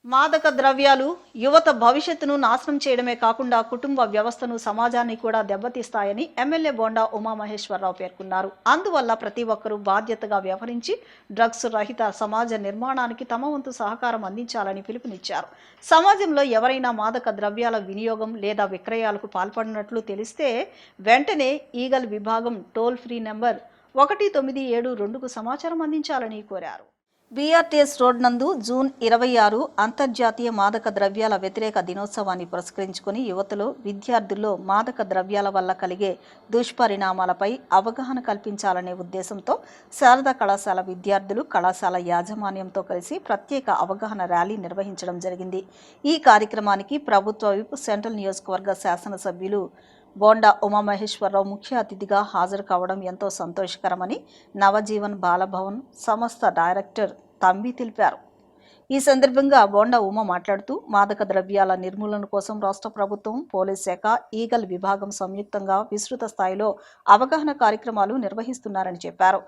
మాదక ద్రవ్యాలు యువత భవిష్యత్తును నాశనం చేయడమే కాకుండా కుటుంబ వ్యవస్థను సమాజాన్ని కూడా దెబ్బతీస్తాయని ఎమ్మెల్యే బోండా ఉమామహేశ్వరరావు పేర్కొన్నారు. అందువల్ల ప్రతి ఒక్కరూ బాధ్యతగా వ్యవహరించి డ్రగ్స్ రహిత సమాజ నిర్మాణానికి తమ వంతు సహకారం అందించాలని పిలుపునిచ్చారు. సమాజంలో ఎవరైనా మాదక ద్రవ్యాల వినియోగం లేదా విక్రయాలకు పాల్పడినట్లు తెలిస్తే వెంటనే ఈగల్ విభాగం టోల్ ఫ్రీ నెంబర్ 1972కు సమాచారం అందించాలని కోరారు. బీఆర్టీఎస్ రోడ్ నందు జూన్ 26 అంతర్జాతీయ మాదక ద్రవ్యాల వ్యతిరేక దినోత్సవాన్ని పురస్కరించుకుని యువతలో, విద్యార్థుల్లో మాదక ద్రవ్యాల వల్ల కలిగే దుష్పరిణామాలపై అవగాహన కల్పించాలనే ఉద్దేశంతో శారదా కళాశాల విద్యార్థులు, కళాశాల యాజమాన్యంతో కలిసి ప్రత్యేక అవగాహన ర్యాలీ నిర్వహించడం జరిగింది. ఈ కార్యక్రమానికి ప్రభుత్వ విప్ సెంట్రల్ నియోజకవర్గ శాసనసభ్యులు బోండా ఉమామహేశ్వరరావు ముఖ్య అతిథిగా హాజరు కావడం ఎంతో సంతోషకరమని నవజీవన్ బాలభవన్ సంస్థ డైరెక్టర్ తంబి తెలిపారు. ఈ సందర్భంగా బోండా ఉమ మాట్లాడుతూ మాదక ద్రవ్యాల నిర్మూలన కోసం రాష్ట్ర ప్రభుత్వం, పోలీస్ శాఖ, ఈగల్ విభాగం సంయుక్తంగా విస్తృత స్థాయిలో అవగాహన కార్యక్రమాలు నిర్వహిస్తున్నారని చెప్పారు.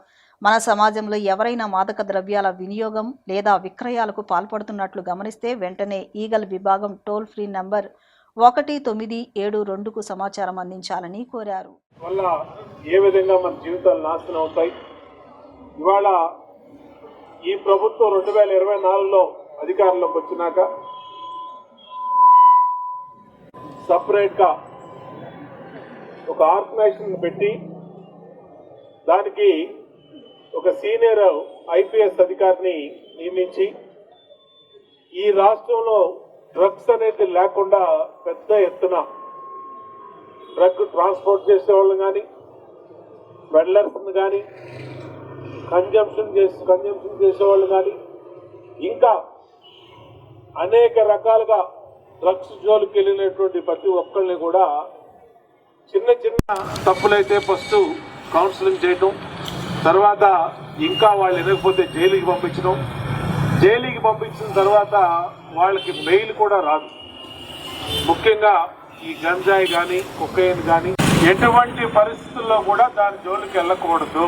మన సమాజంలో ఎవరైనా మాదక ద్రవ్యాల వినియోగం లేదా విక్రయాలకు పాల్పడుతున్నట్లు గమనిస్తే వెంటనే ఈగల్ విభాగం టోల్ ఫ్రీ నంబర్ 1972కు సమాచారం అందించాలని కోరారు. వల్ల ఏ విధంగా మన జీవితాలు నాశనం అవుతాయి. ఇవాళ ఈ ప్రభుత్వం 2024లో అధికారంలోకి వచ్చినాక సపరేట్గా ఒక ఆర్గనైజేషన్ పెట్టి దానికి ఒక సీనియర్ ఐపీఎస్ అధికారిని నియమించి ఈ రాష్ట్రంలో డ్రగ్స్ అనేది లేకుండా పెద్ద ఎత్తున డ్రగ్ ట్రాన్స్పోర్ట్ చేసేవాళ్ళని కానీ, పెడ్లర్స్ని కానీ, కన్జంప్షన్ చేసేవాళ్ళు కానీ, ఇంకా అనేక రకాలుగా డ్రగ్స్ జోలికి వెళ్ళినటువంటి ప్రతి ఒక్కరిని కూడా చిన్న చిన్న తప్పులైతే ఫస్ట్ కౌన్సిలింగ్ చేయటం, తర్వాత ఇంకా వాళ్ళు వినకపోతే జైలుకి పంపించడం, జైలుకి పంపించిన తర్వాత వాళ్ళకి బెయిల్ కూడా రాదు. ముఖ్యంగా ఈ గంజాయి కానీ, కొకైన్ కానీ ఎటువంటి పరిస్థితుల్లో కూడా దాని జోలికి వెళ్ళకూడదు.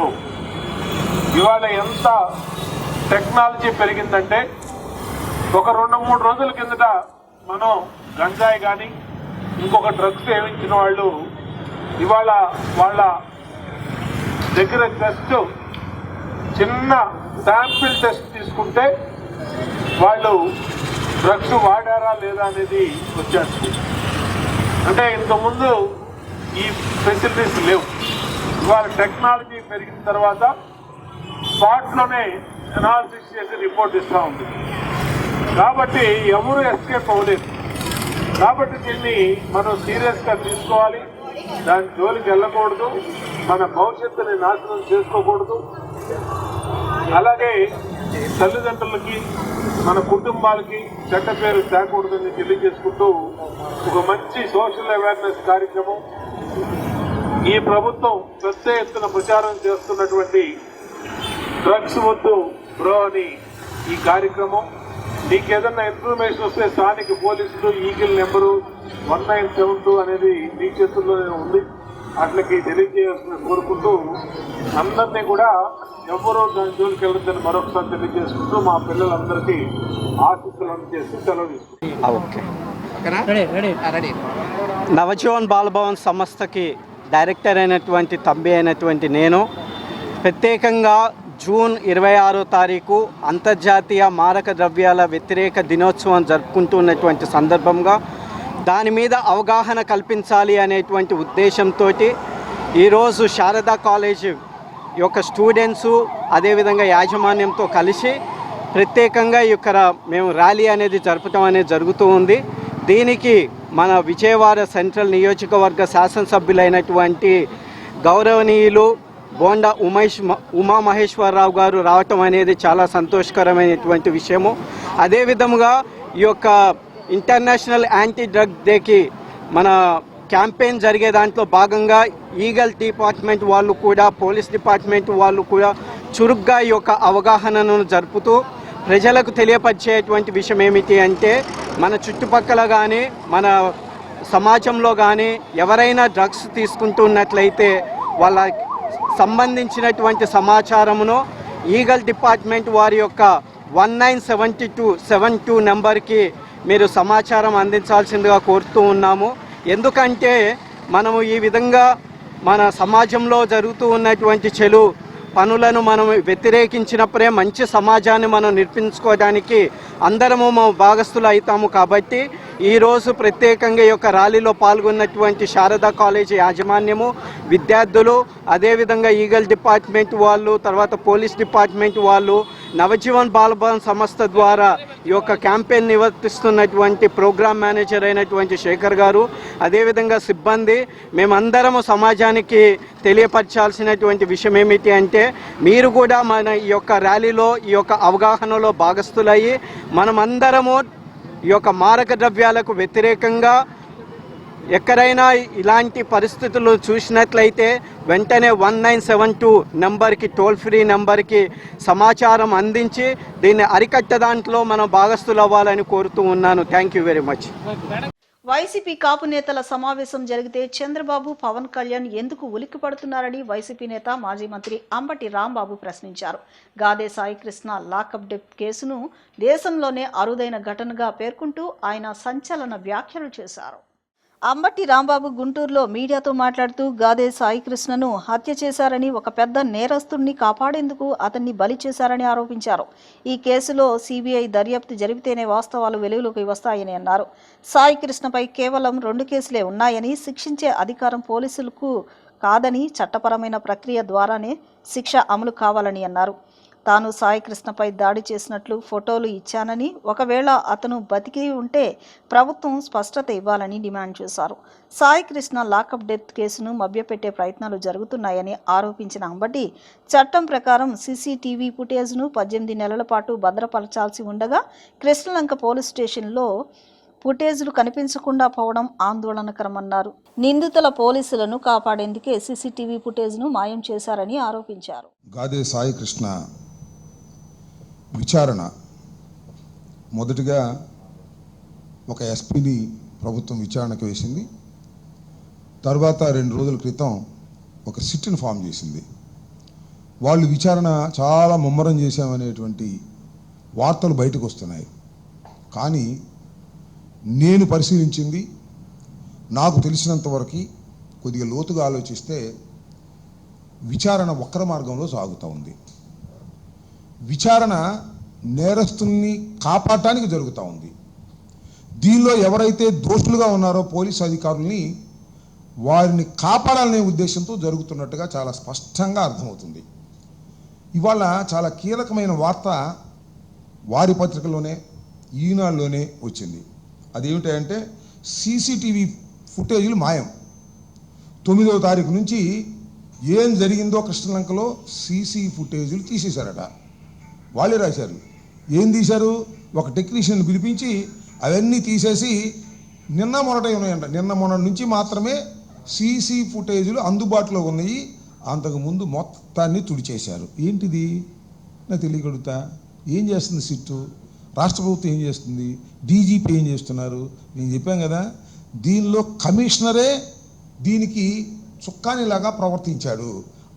ఇవాళ ఎంత టెక్నాలజీ పెరిగిందంటే ఒక 2-3 రోజుల కిందట మనం గంజాయి కానీ ఇంకొక డ్రగ్స్ సేవించిన వాళ్ళు ఇవాళ వాళ్ళ దగ్గర జస్ట్ చిన్న శాంపిల్ టెస్ట్ తీసుకుంటే వాళ్ళు డ్రగ్స్ వాడారా లేదా అనేది వచ్చేస్తుంది. అంటే ఇంతకుముందు ఈ ఫెసిలిటీస్ లేవు. ఇవాళ టెక్నాలజీ పెరిగిన తర్వాత స్పాట్లోనే అనాలిసిస్ చేసి రిపోర్ట్ ఇస్తూ ఉంది. కాబట్టి ఎవరు ఎస్కేప్ అవ్వలేదు. కాబట్టి దీన్ని మనం సీరియస్గా తీసుకోవాలి. దాని జోలికి వెళ్ళకూడదు. మన భవిష్యత్తుని నాశనం చేసుకోకూడదు. అలాగే తల్లిదండ్రులకి, మన కుటుంబాలకి చెడ్డ పేరు తేకూడదని తెలియజేసుకుంటూ ఒక మంచి సోషల్ అవేర్నెస్ కార్యక్రమం ఈ ప్రభుత్వం పెద్ద ఎత్తున ప్రచారం చేస్తున్నటువంటి డ్రగ్స్ వద్దు బ్రో అని ఈ కార్యక్రమం. మీకు ఏదన్నా ఇన్ఫర్మేషన్ వస్తే స్థానిక పోలీసులు ఈగిల్ నెంబరు 1972 అనేది మీ చేతుల్లోనే ఉంది. అట్లకి తెలియజేయాల్సిన కోరుకుంటూ అందరినీ కూడా ఎవరో దాని జోలికి వెళ్ళొద్దని మరొకసారి తెలియజేసుకుంటూ మా పిల్లలందరికీ ఆశీస్సులు అందజేసి సెలవు తీసుకుంటాం. నవజీవన్ బాలభవన్ సంస్థకి డైరెక్టర్ అయినటువంటి తంబి అయినటువంటి నేను ప్రత్యేకంగా జూన్ 26వ తారీఖు అంతర్జాతీయ మాదక ద్రవ్యాల వ్యతిరేక దినోత్సవం జరుపుకుంటున్నటువంటి సందర్భంగా దాని మీద అవగాహన కల్పించాలి అనేటువంటి ఉద్దేశంతో ఈరోజు శారదా కాలేజ్ యొక్క స్టూడెంట్సు అదేవిధంగా యాజమాన్యంతో కలిసి ప్రత్యేకంగా ఇక్కడ మేము ర్యాలీ అనేది జరపడం అనేది జరుగుతూ ఉంది. దీనికి మన విజయవాడ సెంట్రల్ నియోజకవర్గ శాసనసభ్యులైనటువంటి గౌరవనీయులు బోండా ఉమామహేశ్వరరావు గారు రావటం అనేది చాలా సంతోషకరమైనటువంటి విషయము. అదేవిధంగా ఈ యొక్క ఇంటర్నేషనల్ యాంటీ డ్రగ్ డేకి మన క్యాంపెయిన్ జరిగే దాంట్లో భాగంగా ఈగల్ డిపార్ట్మెంట్ వాళ్ళు కూడా, పోలీస్ డిపార్ట్మెంట్ వాళ్ళు కూడా చురుగ్గా ఈ యొక్క అవగాహనను జరుపుతూ ప్రజలకు తెలియపరిచేటువంటి విషయం ఏమిటి అంటే మన చుట్టుపక్కల కానీ మన సమాజంలో కానీ ఎవరైనా డ్రగ్స్ తీసుకుంటున్నట్లయితే వాళ్ళ సంబంధించినటువంటి సమాచారమును ఈగల్ డిపార్ట్మెంట్ వారి యొక్క 1972 నెంబర్కి మీరు సమాచారం అందించాల్సిందిగా కోరుతూ ఉన్నాము. ఎందుకంటే మనము ఈ విధంగా మన సమాజంలో జరుగుతూ ఉన్నటువంటి చెడు పనులను మనం వ్యతిరేకించినప్పుడే మంచి సమాజాన్ని మనం నిర్మించుకోవడానికి అందరము భాగస్థులు అవుతాము. కాబట్టి ఈరోజు ప్రత్యేకంగా ఈ యొక్క ర్యాలీలో పాల్గొన్నటువంటి శారదా కాలేజీ యాజమాన్యము, విద్యార్థులు, అదేవిధంగా ఈగల్ డిపార్ట్మెంట్ వాళ్ళు, తర్వాత పోలీస్ డిపార్ట్మెంట్ వాళ్ళు, నవజీవన్ బాలభవన్ సంస్థ ద్వారా ఈ యొక్క క్యాంపెయిన్ నిర్వర్తిస్తున్నటువంటి ప్రోగ్రామ్ మేనేజర్ అయినటువంటి శేఖర్ గారు, అదేవిధంగా సిబ్బంది, మేమందరము సమాజానికి తెలియపరచాల్సినటువంటి విషయం ఏమిటి అంటే మీరు కూడా మన ఈ యొక్క ర్యాలీలో ఈ యొక్క అవగాహనలో భాగస్థులయ్యి మనమందరము ఈ యొక్క మారక ద్రవ్యాలకు వ్యతిరేకంగా ఎక్కడైనా ఇలాంటి పరిస్థితులు చూసినట్లయితే వెంటనే 1972 నెంబర్కి, టోల్ ఫ్రీ నెంబర్కి సమాచారం అందించి దీన్ని అరికట్ట దాంట్లో మనం భాగస్థులు అవ్వాలని కోరుతూ ఉన్నాను. Thank you very much. YCP Kapu నేతల సమావేశం జరిగితే చంద్రబాబు, పవన్ కళ్యాణ్ ఎందుకు ఉలిక్కి పడుతున్నారని వైసీపీ నేత మాజీ మంత్రి అంబటి రాంబాబు ప్రశ్నించారు. గాదే సాయి కృష్ణ లాకప్ డెత్ కేసును దేశంలోనే అరుదైన ఘటనగా పేర్కొంటూ ఆయన సంచలన వ్యాఖ్యలు చేశారు. అంబటి రాంబాబు గుంటూరులో మీడియాతో మాట్లాడుతూ గాదే సాయి కృష్ణను హత్య చేశారని, ఒక పెద్ద నేరస్తుడిని కాపాడేందుకు అతన్ని బలి చేశారని ఆరోపించారు. ఈ కేసులో సిబిఐ దర్యాప్తు జరిపితేనే వాస్తవాలు వెలుగులోకి వస్తాయని అన్నారు. సాయి కృష్ణపై కేవలం 2 కేసులే ఉన్నాయని, శిక్షించే అధికారం పోలీసులకు కాదని, చట్టపరమైన ప్రక్రియ ద్వారానే శిక్ష అమలు కావాలని అన్నారు. తాను సాయి కృష్ణపై దాడి చేసినట్లు ఫోటోలు ఇచ్చానని, ఒకవేళ అతను బతికి ఉంటే ప్రభుత్వం స్పష్టత ఇవ్వాలని డిమాండ్ చేశారు. సాయి కృష్ణ లాకప్ డెత్ కేసును మభ్యపెట్టే ప్రయత్నాలు జరుగుతున్నాయని ఆరోపించిన అంబటి, చట్టం ప్రకారం సీసీటీవీ ఫుటేజ్ను 18 నెలల పాటు భద్రపరచాల్సి ఉండగా కృష్ణలంక పోలీస్ స్టేషన్లో ఫుటేజ్లు కనిపించకుండా పోవడం ఆందోళనకరమన్నారు. నిందితుల పోలీసులను కాపాడేందుకే సీసీటీవీ ఫుటేజ్ను మాయం చేశారని ఆరోపించారు. గాదే సాయి కృష్ణ విచారణ మొదటిగా ఒక ఎస్పీని ప్రభుత్వం విచారణకు వేసింది. తర్వాత 2 రోజుల క్రితం ఒక సిట్ని ఫామ్ చేసింది. వాళ్ళు విచారణ చాలా ముమ్మరం చేశామనేటువంటి వార్తలు బయటకు వస్తున్నాయి. కానీ నేను పరిశీలించింది, నాకు తెలిసినంతవరకు కొద్దిగా లోతుగా ఆలోచిస్తే విచారణ వక్ర మార్గంలో సాగుతూ ఉంది. విచారణ నేరస్తుల్ని కాపాడటానికి జరుగుతూ ఉంది. దీనిలో ఎవరైతే దోషులుగా ఉన్నారో పోలీసు అధికారుల్ని, వారిని కాపాడాలనే ఉద్దేశంతో జరుగుతున్నట్టుగా చాలా స్పష్టంగా అర్థమవుతుంది. ఇవాళ చాలా కీలకమైన వార్త వారి పత్రికలోనే, ఈనాడులోనే వచ్చింది. అదేమిటంటే సీసీటీవీ ఫుటేజీలు మాయం. 9వ తారీఖు నుంచి ఏం జరిగిందో కృష్ణలంకలో సీసీ ఫుటేజీలు తీసేశారట. వాళ్ళే రాశారు. ఏం తీశారు? ఒక టెక్నీషియన్ పిలిపించి అవన్నీ తీసేసి నిన్న మొన్నటి నుంచి మాత్రమే సీసీ ఫుటేజీలు అందుబాటులో ఉన్నాయి. అంతకుముందు మొత్తాన్ని తుడిచేశారు. ఏంటిది నాకు తెలియగలుగుతా? ఏం చేస్తుంది సిట్టు? రాష్ట్ర ప్రభుత్వం ఏం చేస్తుంది? డీజీపీ ఏం చేస్తున్నారు? నేను చెప్పాను కదా, దీనిలో కమిషనరే దీనికి చుక్కానిలాగా ప్రవర్తించాడు.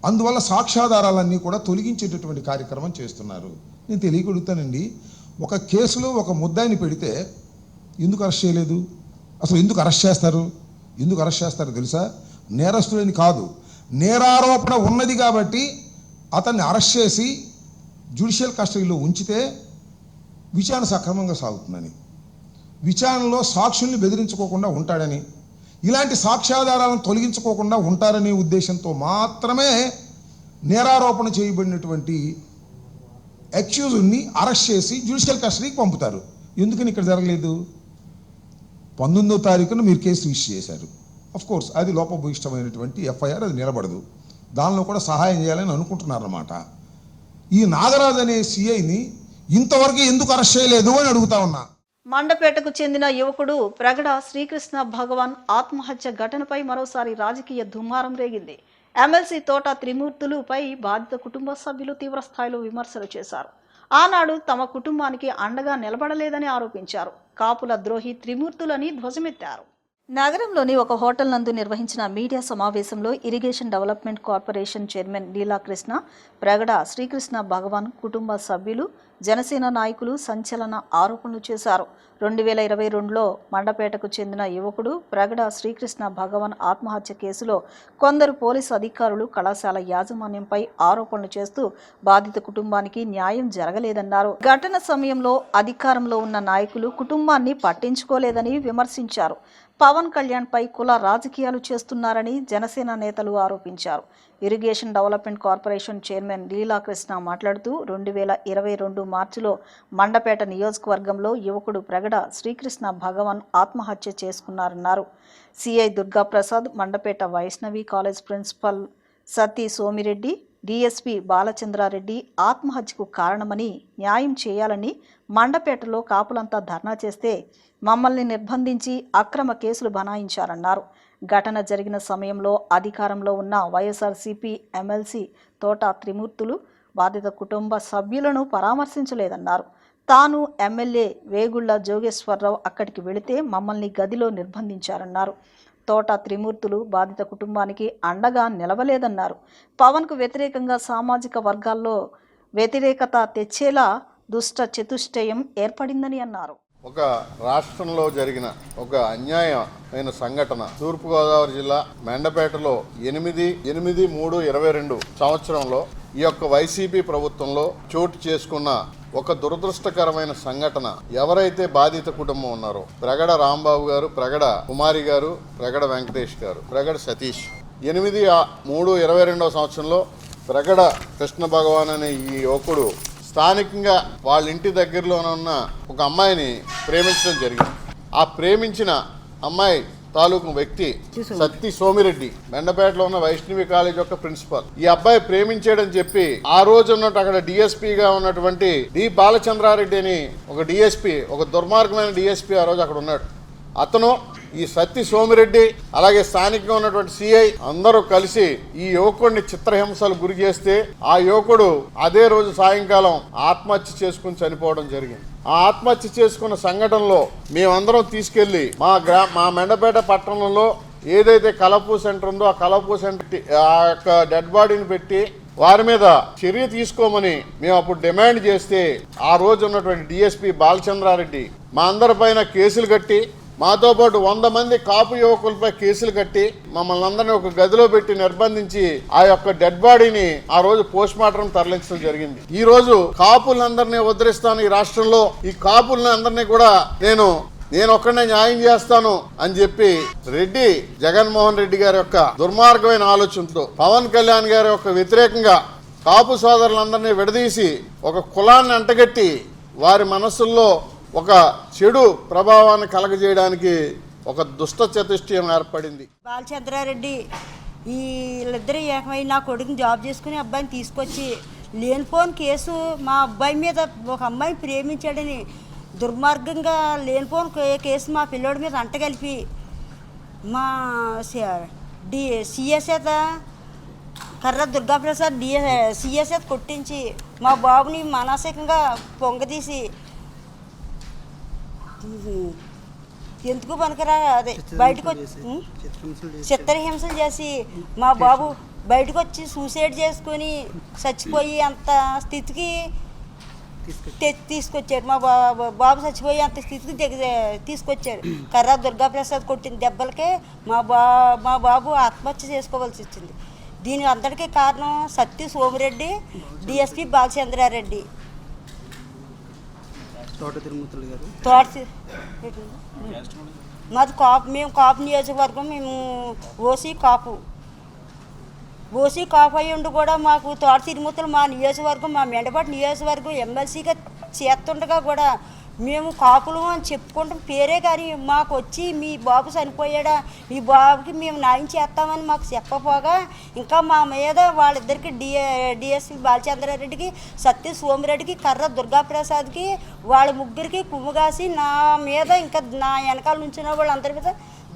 అందువల్ల సాక్ష్యాధారాలన్నీ కూడా తొలగించేటటువంటి కార్యక్రమం చేస్తున్నారు. నేను తెలియగలుగుతానండి, ఒక కేసులో ఒక ముద్దాయిని పెడితే ఎందుకు అరెస్ట్ చేయలేదు? అసలు ఎందుకు అరెస్ట్ చేస్తారు? ఎందుకు అరెస్ట్ చేస్తారో తెలుసా? నేరస్తులని కాదు, నేరారోపణ ఉన్నది కాబట్టి అతన్ని అరెస్ట్ చేసి జ్యుడిషియల్ కస్టడీలో ఉంచితే విచారణ సక్రమంగా సాగుతుందని, విచారణలో సాక్షుల్ని బెదిరించుకోకుండా ఉంటాడని, ఇలాంటి సాక్ష్యాధారాలను తొలగించుకోకుండా ఉంటారనే ఉద్దేశంతో మాత్రమే నేరారోపణ చేయబడినటువంటి అక్యూజ్డ్ని అరెస్ట్ చేసి జ్యుడిషియల్ కస్టడీకి పంపుతారు. ఎందుకని ఇక్కడ జరగలేదు? 19వ తారీఖున మీరు కేసు రిజిస్టర్ చేశారు. కోర్స్ అది లోపభూయిష్టమైనటువంటి ఎఫ్ఐఆర్, అది నిలబడదు. దానిలో కూడా సహాయం చేయాలని అనుకుంటున్నారన్నమాట. ఈ నాగరాజు అనే సిఐని ఇంతవరకు ఎందుకు అరెస్ట్ చేయలేదు అని అడుగుతా ఉన్నా. మండపేటకు చెందిన యువకుడు ప్రగడ శ్రీకృష్ణ భగవాన్ ఆత్మహత్య ఘటనపై మరోసారి రాజకీయ దుమారం రేగింది. ఎమ్మెల్సీ తోట త్రిమూర్తులుపై బాధిత కుటుంబ సభ్యులు తీవ్రస్థాయిలో విమర్శలు చేశారు. ఆనాడు తమ కుటుంబానికి అండగా నిలబడలేదని ఆరోపించారు. కాపుల ద్రోహి త్రిమూర్తులని ధ్వజమెత్తారు. నగరంలోని ఒక హోటల్ నందు నిర్వహించిన మీడియా సమావేశంలో irrigation development corporation chairman Leelakrishna, Pragada Srikrishna Bhagavan కుటుంబ సభ్యులు, జనసేన నాయకులు సంచలన ఆరోపణలు చేశారు. 2022లో మండపేటకు చెందిన యువకుడు ప్రగడ శ్రీకృష్ణ భగవాన్ ఆత్మహత్య కేసులో కొందరు పోలీసు అధికారులు కళాశాల యాజమాన్యంపై ఆరోపణలు చేస్తూ బాధిత కుటుంబానికి న్యాయం జరగలేదన్నారు. ఘటన సమయంలో అధికారంలో ఉన్న నాయకులు కుటుంబాన్ని పట్టించుకోలేదని విమర్శించారు. పవన్ కళ్యాణ్పై కుల రాజకీయాలు చేస్తున్నారని జనసేన నేతలు ఆరోపించారు. Irrigation development corporation chairman Leelakrishna మాట్లాడుతూ 2022 మార్చిలో మండపేట నియోజకవర్గంలో యువకుడు ప్రగడ శ్రీకృష్ణ భగవాన్ ఆత్మహత్య చేసుకున్నారన్నారు. CI Durgaprasad, Mandapeta Vaishnavi college principal Sati Somireddy, DSP Balachandrareddy ఆత్మహత్యకు కారణమని, న్యాయం చేయాలని మండపేటలో కాపులంతా ధర్నా చేస్తే మమ్మల్ని నిర్బంధించి అక్రమ కేసులు బనాయించారన్నారు. ఘటన జరిగిన సమయంలో అధికారంలో ఉన్న వైఎస్ఆర్సీపీ ఎమ్మెల్సీ తోట త్రిమూర్తులు బాధిత కుటుంబ సభ్యులను పరామర్శించలేదన్నారు. తాను ఎమ్మెల్యే వేగుళ్ల జోగేశ్వరరావు అక్కడికి వెళితే మమ్మల్ని గదిలో నిర్బంధించారన్నారు. తోట త్రిమూర్తులు బాధిత కుటుంబానికి అండగా నిలవలేదన్నారు. పవన్కు వ్యతిరేకంగా సామాజిక వర్గాల్లో వ్యతిరేకత తెచ్చేలా దుష్ట చతుష్టయం ఏర్పడిందని అన్నారు. ఒక రాష్ట్రంలో జరిగిన ఒక అన్యాయమైన సంఘటన తూర్పుగోదావరి జిల్లా మెండపేటలో 8/3/22 సంవత్సరంలో ఈ యొక్క వైసీపీ ప్రభుత్వంలో చోటు చేసుకున్న ఒక దురదృష్టకరమైన సంఘటన. ఎవరైతే బాధిత కుటుంబం ఉన్నారో ప్రగడ రాంబాబు గారు, ప్రగడ కుమారి గారు, ప్రగడ వెంకటేష్ గారు, ప్రగడ సతీష్ 8/3/22 సంవత్సరంలో ప్రగడ కృష్ణ భగవాన్ అనే ఈ యువకుడు స్థానికంగా వాళ్ళ ఇంటి దగ్గరలోనే ఉన్న ఒక అమ్మాయిని ప్రేమించడం జరిగింది. ఆ ప్రేమించిన అమ్మాయి తాలూకు వ్యక్తి సత్తి సోమిరెడ్డి, మెండపేటలో ఉన్న వైష్ణవి కాలేజ్ యొక్క ప్రిన్సిపల్. ఈ అబ్బాయి ప్రేమించాడని చెప్పి ఆ రోజు ఉన్నట్టు అక్కడ డిఎస్పీగా ఉన్నటువంటి డి బాలచంద్రారెడ్డి అని ఒక డిఎస్పీ, ఒక దుర్మార్గమైన డిఎస్పీ ఆ రోజు అక్కడ ఉన్నాడు. అతను ఈ సత్తి సోమిరెడ్డి అలాగే స్థానికంగా ఉన్నటువంటి సిఐ అందరూ కలిసి ఈ యువకుడిని చిత్రహింసలు గురి చేస్తే ఆ యువకుడు అదే రోజు సాయంకాలం ఆత్మహత్య చేసుకుని చనిపోవడం జరిగింది. ఆ ఆత్మహత్య చేసుకున్న సంఘటనలో మేమందరం తీసుకెళ్లి మా మెండపేట పట్టణంలో ఏదైతే కలపూ సెంటర్ ఉందో ఆ కలపూ సెంటర్ ఆ యొక్క డెడ్ బాడీని పెట్టి వారి మీద చర్య తీసుకోమని మేము అప్పుడు డిమాండ్ చేస్తే ఆ రోజు ఉన్నటువంటి డిఎస్పీ బాలచంద్రారెడ్డి మా అందరిపైన కేసులు కట్టి, మాతో పాటు 100 మంది కాపు యువకులపై కేసులు కట్టి మమ్మల్ని అందరినీ ఒక గదిలో పెట్టి నిర్బంధించి ఆ యొక్క డెడ్ బాడీని ఆ రోజు పోస్ట్ మార్టం తరలించడం జరిగింది. ఈ రోజు కాపులందరినీ ఉద్ధరిస్తాను ఈ రాష్ట్రంలో, ఈ కాపులని అందరినీ కూడా నేను ఒక్కడనే న్యాయం చేస్తాను అని చెప్పి రెడ్డి జగన్మోహన్ రెడ్డి గారి యొక్క దుర్మార్గమైన ఆలోచనతో పవన్ కళ్యాణ్ గారి యొక్క వ్యతిరేకంగా కాపు సోదరులందరినీ విడదీసి ఒక కులాన్ని అంటగట్టి వారి మనస్సుల్లో ఒక చెడు ప్రభావాన్ని కలగజేయడానికి ఒక దుష్ట చతుష్టయం ఏర్పడింది. బాలచంద్రారెడ్డి వీళ్ళిద్దరూ ఏకమై నా కొడుకుని జాబ్ చేసుకుని అబ్బాయిని తీసుకొచ్చి లేనిపోని కేసు మా అబ్బాయి మీద, ఒక అమ్మాయిని ప్రేమించాడని దుర్మార్గంగా లేనిపోని కేసు మా పిల్లోడి మీద అంటగలిపి మా సిఎస్ కర్ర దుర్గాప్రసాద్ సిఎస్ కొట్టించి మా బాబుని మానసికంగా పొంగదీసి ఎందుకు పనికిరా అదే బయటకు వచ్చి చిత్రహింసలు చేసి మా బాబు బయటకు వచ్చి సూసైడ్ చేసుకొని చచ్చిపోయి అంత స్థితికి తీసుకొచ్చారు. మా బాబు చచ్చిపోయి అంత స్థితికి తీసుకొచ్చారు. కర్రా దుర్గాప్రసాద్ కొట్టిన దెబ్బలకే మా బాబు ఆత్మహత్య చేసుకోవాల్సి వచ్చింది. దీనికి అందరికీ కారణం సత్తి సోమిరెడ్డి, డిఎస్పీ బాలచంద్రారెడ్డి. మాది కాపు, మేము కాపు నియోజకవర్గం, మేము ఓసీ కాపు అయ్యి ఉండి కూడా మాకు తోట తిరుమతులు మా నియోజకవర్గం, మా మెండపాటి నియోజకవర్గం ఎమ్మెల్సీగా చేస్తుండగా కూడా మేము కాపులు అని చెప్పుకుంటాం పేరే, కానీ మాకు వచ్చి మీ బాబు చనిపోయాడా, మీ బాబుకి మేము న్యాయం చేస్తామని మాకు చెప్పపోగా ఇంకా మా మీద వాళ్ళిద్దరికి డిఎస్పీ బాలచంద్రారెడ్డికి, సత్య సోమిరెడ్డికి, కర్ర దుర్గాప్రసాద్కి వాళ్ళ ముగ్గురికి కుమ్ముగాసి నా మీద ఇంకా నా వెనకాల నుంచిన వాళ్ళందరి మీద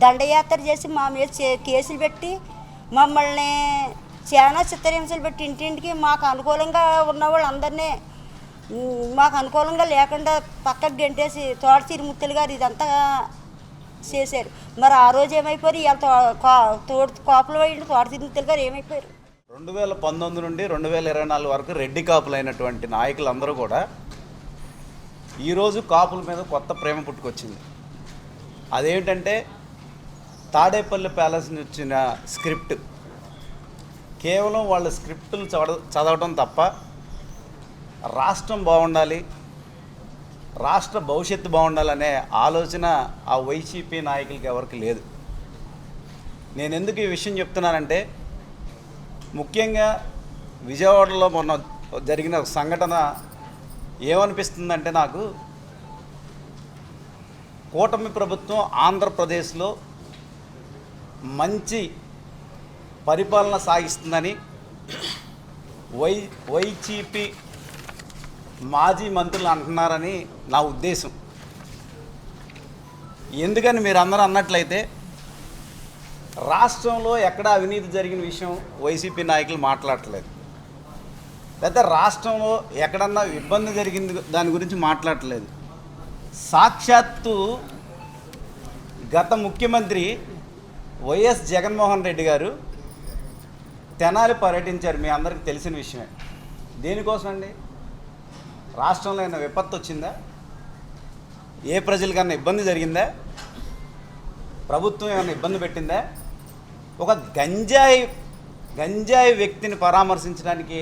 దండయాత్ర చేసి మా మీద కేసులు పెట్టి మమ్మల్ని చాలా చిత్రహింసలు పెట్టి ఇంటింటికి మాకు అనుకూలంగా ఉన్న వాళ్ళందరినీ మాకు అనుకూలంగా లేకుండా పక్కకు గెంటేసి తోట తిరుమూర్తులు గారు ఇదంతా చేశారు. మరి ఆ రోజు ఏమైపోయారు? ఇవాళ కాపులు వేయండి తోట తిరుగుతారు గారు ఏమైపోయారు? 2019 నుండి 2024 వరకు రెడ్డి కాపులైనటువంటి నాయకులందరూ కూడా ఈరోజు కాపుల మీద కొత్త ప్రేమ పుట్టుకొచ్చింది. అదేంటంటే తాడేపల్లి ప్యాలెస్ నుంచి వచ్చిన స్క్రిప్ట్, కేవలం వాళ్ళ స్క్రిప్టులు చదవటం తప్ప రాష్ట్రం బాగుండాలి, రాష్ట్ర భవిష్యత్తు బాగుండాలనే ఆలోచన ఆ వైసీపీ నాయకులకి ఎవరికి లేదు. నేను ఎందుకు ఈ విషయం చెప్తున్నానంటే, ముఖ్యంగా విజయవాడలో మొన్న జరిగిన ఒక సంఘటన ఏమనిపిస్తుందంటే, నాకు కూటమి ప్రభుత్వం ఆంధ్రప్రదేశ్లో మంచి పరిపాలన సాగిస్తుందని వైసీపీ మాజీ మంత్రులు అంటున్నారని నా ఉద్దేశం. ఎందుకని మీరు అందరూ అన్నట్లయితే, రాష్ట్రంలో ఎక్కడ అవినీతి జరిగిన విషయం వైసీపీ నాయకులు మాట్లాడట్లేదు, లేదా రాష్ట్రంలో ఎక్కడన్నా ఇబ్బంది జరిగింది దాని గురించి మాట్లాడట్లేదు. సాక్షాత్తు గత ముఖ్యమంత్రి వైఎస్ జగన్మోహన్ రెడ్డి గారు తెనాలి పర్యటించారు, మీ అందరికీ తెలిసిన విషయమే. దేనికోసం అండి? రాష్ట్రంలో ఏమైనా విపత్తు వచ్చిందా? ఏ ప్రజలకన్నా ఇబ్బంది జరిగిందా? ప్రభుత్వం ఏమైనా ఇబ్బంది పెట్టిందా? ఒక గంజాయి వ్యక్తిని పరామర్శించడానికి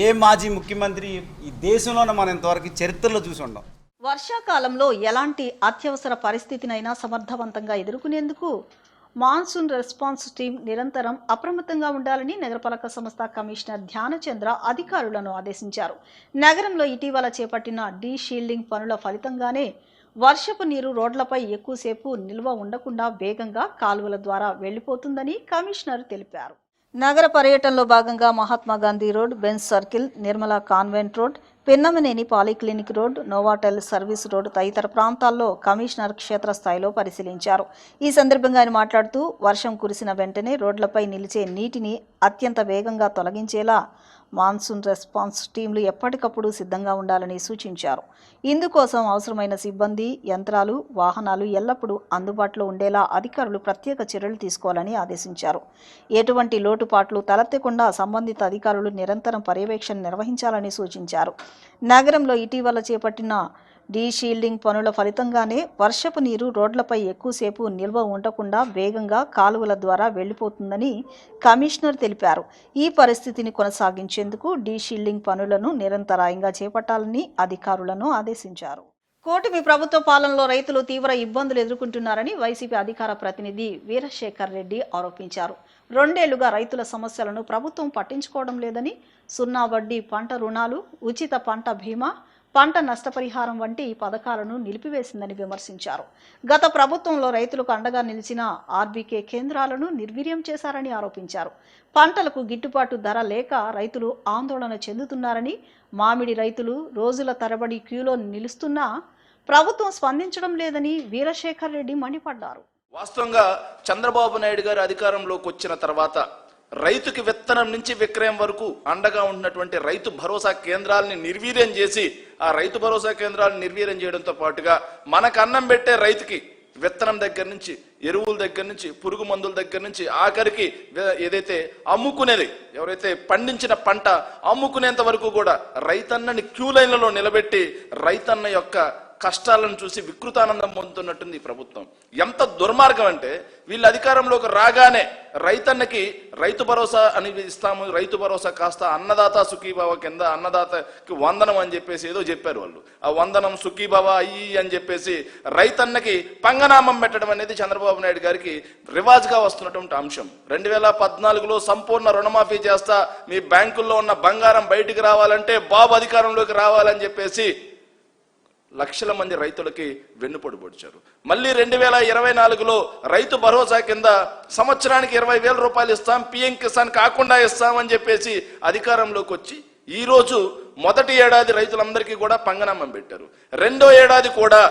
ఏ మాజీ ముఖ్యమంత్రి ఈ దేశంలోనే మనం ఇంతవరకు చరిత్రలో చూసి ఉండం. వర్షాకాలంలో ఎలాంటి అత్యవసర పరిస్థితినైనా సమర్థవంతంగా ఎదుర్కొనేందుకు మాన్సూన్ రెస్పాన్స్ టీం నిరంతరం అప్రమత్తంగా ఉండాలని నగరపాలక సంస్థ కమిషనర్ ధ్యానచంద్ర అధికారులను ఆదేశించారు. నగరంలో ఇటీవల చేపట్టిన డీ షీల్డింగ్ పనుల ఫలితంగానే వర్షపు నీరు రోడ్లపై ఎక్కువసేపు నిల్వ ఉండకుండా వేగంగా కాలువల ద్వారా వెళ్లిపోతుందని కమిషనర్ తెలిపారు. నగర పర్యటనలో భాగంగా Mahatma Gandhi road, Benz circle, Nirmala convent road, Pinnamaneni polyclinic road, Novotel service road తదితర ప్రాంతాల్లో కమిషనర్ క్షేత్రస్థాయిలో పరిశీలించారు. ఈ సందర్భంగా ఆయన మాట్లాడుతూ, వర్షం కురిసిన వెంటనే రోడ్లపై నిలిచే నీటిని అత్యంత వేగంగా తొలగించేలా మాన్సూన్ రెస్పాన్స్ టీంలు ఎప్పటికప్పుడు సిద్ధంగా ఉండాలని సూచించారు. ఇందుకోసం అవసరమైన సిబ్బంది, యంత్రాలు, వాహనాలు ఎల్లప్పుడూ అందుబాటులో ఉండేలా అధికారులు ప్రత్యేక చర్యలు తీసుకోవాలని ఆదేశించారు. ఎటువంటి లోటుపాట్లు తలెత్తకుండా సంబంధిత అధికారులు నిరంతరం పర్యవేక్షణ నిర్వహించాలని సూచించారు. నగరంలో ఇటీవల చేపట్టిన డీ షీల్డింగ్ పనుల ఫలితంగానే వర్షపు నీరు రోడ్లపై ఎక్కువసేపు నిల్వ ఉండకుండా వేగంగా కాలువల ద్వారా వెళ్లిపోతుందని కమిషనర్ తెలిపారు. ఈ పరిస్థితిని కొనసాగించేందుకు డీ షీల్డింగ్ పనులను నిరంతరాయంగా చేపట్టాలని అధికారులను ఆదేశించారు. కూటమి ప్రభుత్వ పాలనలో రైతులు తీవ్ర ఇబ్బందులు ఎదుర్కొంటున్నారని వైసీపీ అధికార ప్రతినిధి వీరశేఖర్ రెడ్డి ఆరోపించారు. 2 ఏళ్లుగా రైతుల సమస్యలను ప్రభుత్వం పట్టించుకోవడం లేదని, సున్నా వడ్డీ పంట రుణాలు, ఉచిత పంట బీమా, పంట నష్టపరిహారం వంటి పథకాలను నిలిపివేసిందని విమర్శించారు. గత ప్రభుత్వంలో రైతులకు అండగా నిలిచిన ఆర్బీకే కేంద్రాలను నిర్వీర్యం చేశారని ఆరోపించారు. పంటలకు గిట్టుబాటు ధర లేక రైతులు ఆందోళన చెందుతున్నారని, మామిడి రైతులు రోజుల తరబడి క్యూలో నిలుస్తున్నా ప్రభుత్వం స్పందించడం లేదని వీరశేఖర్ రెడ్డి మండిపడ్డారు. వాస్తవంగా చంద్రబాబు నాయుడు గారు అధికారంలోకి వచ్చిన తర్వాత రైతుకి విత్తనం నుంచి విక్రయం వరకు అండగా ఉన్నటువంటి రైతు భరోసా కేంద్రాలని నిర్వీర్యం చేసి, ఆ రైతు భరోసా కేంద్రాలను నిర్వీర్యం చేయడంతో పాటుగా మనకు అన్నం పెట్టే రైతుకి విత్తనం దగ్గర నుంచి, ఎరువుల దగ్గర నుంచి, పురుగు మందుల దగ్గర నుంచి ఆఖరికి ఏదైతే అమ్ముకునేది, ఎవరైతే పండించిన పంట అమ్ముకునేంత వరకు కూడా రైతన్నని క్యూ లైన్లలో నిలబెట్టి రైతన్న యొక్క కష్టాలను చూసి వికృతానందం పొందుతున్నట్టుంది ఈ ప్రభుత్వం. ఎంత దుర్మార్గం అంటే, వీళ్ళు అధికారంలోకి రాగానే రైతన్నకి రైతు భరోసా అని ఇస్తాము, రైతు భరోసా కాస్త అన్నదాత సుఖీభావ కింద అన్నదాతకి వందనం అని చెప్పేసి ఏదో చెప్పారు వాళ్ళు. ఆ వందనం సుఖీభావ అయ్యి అని చెప్పేసి రైతన్నకి పంగనామం పెట్టడం అనేది చంద్రబాబు నాయుడు గారికి రివాజ్గా వస్తున్నటువంటి అంశం. 2014లో సంపూర్ణ రుణమాఫీ చేస్తా, మీ బ్యాంకుల్లో ఉన్న బంగారం బయటికి రావాలంటే బాబు అధికారంలోకి రావాలని చెప్పేసి లక్షల మంది రైతులకి వెన్నుపోటు పొడిచారు. మళ్ళీ 2024లో రైతు భరోసా కింద సంవత్సరానికి 20,000 రూపాయలు ఇస్తాం, పిఎం కిసాన్ కాకుండా ఇస్తామని చెప్పేసి అధికారంలోకి వచ్చి ఈ రోజు మొదటి ఏడాది రైతులందరికీ కూడా పంగనామం పెట్టారు. రెండో ఏడాది కూడా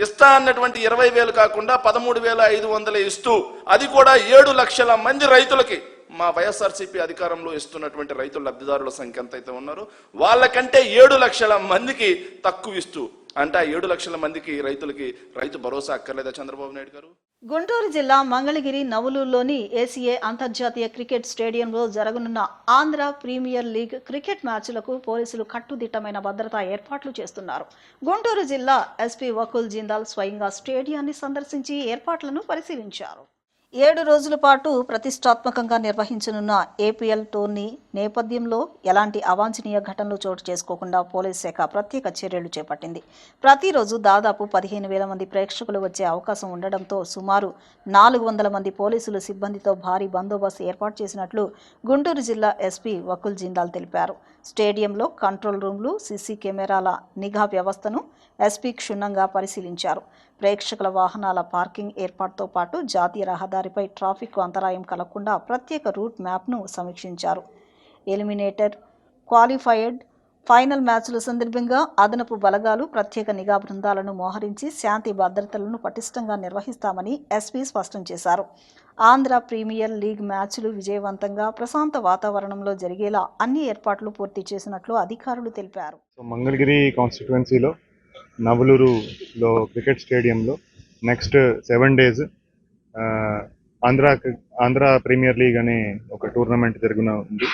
ఇస్తా అన్నటువంటి 20,000 కాకుండా 13,500 ఇస్తూ, అది కూడా 7 లక్షల మంది రైతులకి, మా వైఎస్ఆర్సీపీ అధికారంలో ఇస్తున్నటువంటి రైతుల లబ్ధిదారుల సంఖ్య ఎంత అయితే ఉన్నారో వాళ్ళకంటే 7 లక్షల మందికి తక్కువ ఇస్తూ అంటే ఆ 7 లక్షల మందికి రైతులకి రైతు భరోసా అక్కర్లేదా చంద్రబాబు నాయుడు గారు? గుంటూరు జిల్లా మంగళగిరి నవలూరులోని ఏసీఏ అంతర్జాతీయ క్రికెట్ స్టేడియంలో జరగనున్న ఆంధ్ర ప్రీమియర్ లీగ్ క్రికెట్ మ్యాచ్లకు పోలీసులు కట్టుదిట్టమైన భద్రతా ఏర్పాట్లు చేస్తున్నారు. గుంటూరు జిల్లా ఎస్పీ వకుల్ జిందాల్ స్వయంగా స్టేడియాన్ని సందర్శించి ఏర్పాట్లను పరిశీలించారు. 7 రోజుల పాటు ప్రతిష్టాత్మకంగా నిర్వహించనున్న ఏపీఎల్ టోర్నీ నేపథ్యంలో ఎలాంటి అవాంఛనీయ ఘటనలు చోటు చేసుకోకుండా పోలీస్ శాఖ ప్రత్యేక చర్యలు చేపట్టింది. ప్రతిరోజు దాదాపు 15,000 మంది ప్రేక్షకులు వచ్చే అవకాశం ఉండడంతో సుమారు 400 మంది పోలీసులు సిబ్బందితో భారీ బందోబస్తు ఏర్పాటు చేసినట్లు గుంటూరు జిల్లా ఎస్పీ వకుల్ జిందాల్ తెలిపారు. స్టేడియంలో కంట్రోల్ రూమ్లు, సీసీ కెమెరాల నిఘా వ్యవస్థను ఎస్పీ క్షుణ్ణంగా పరిశీలించారు. ప్రేక్షకుల వాహనాల పార్కింగ్ ఏర్పాటుతో పాటు జాతీయ రహదారిపై ట్రాఫిక్ అంతరాయం కలగకుండా ప్రత్యేక రూట్ మ్యాప్ను సమీక్షించారు. ఎలిమినేటర్, క్వాలిఫైడ్, ఫైనల్ మ్యాచ్ల సందర్భంగా అదనపు బలగాలు, ప్రత్యేక నిఘా బృందాలను మోహరించి శాంతి భద్రతలను పటిష్టంగా నిర్వహిస్తామని ఎస్పీ స్పష్టం చేశారు. ఆంధ్ర ప్రీమియర్ లీగ్ మ్యాచ్లు విజయవంతంగా ప్రశాంత వాతావరణంలో జరిగేలా అన్ని ఏర్పాట్లు పూర్తి చేసినట్లు అధికారులు తెలిపారు. మంగళగిరి కాన్స్టిట్యుయెన్సీలో నవలూరులో క్రికెట్ స్టేడియంలో next 7 days Andhra premier league అనే ఒక టోర్నమెంట్ జరుగుతుంది.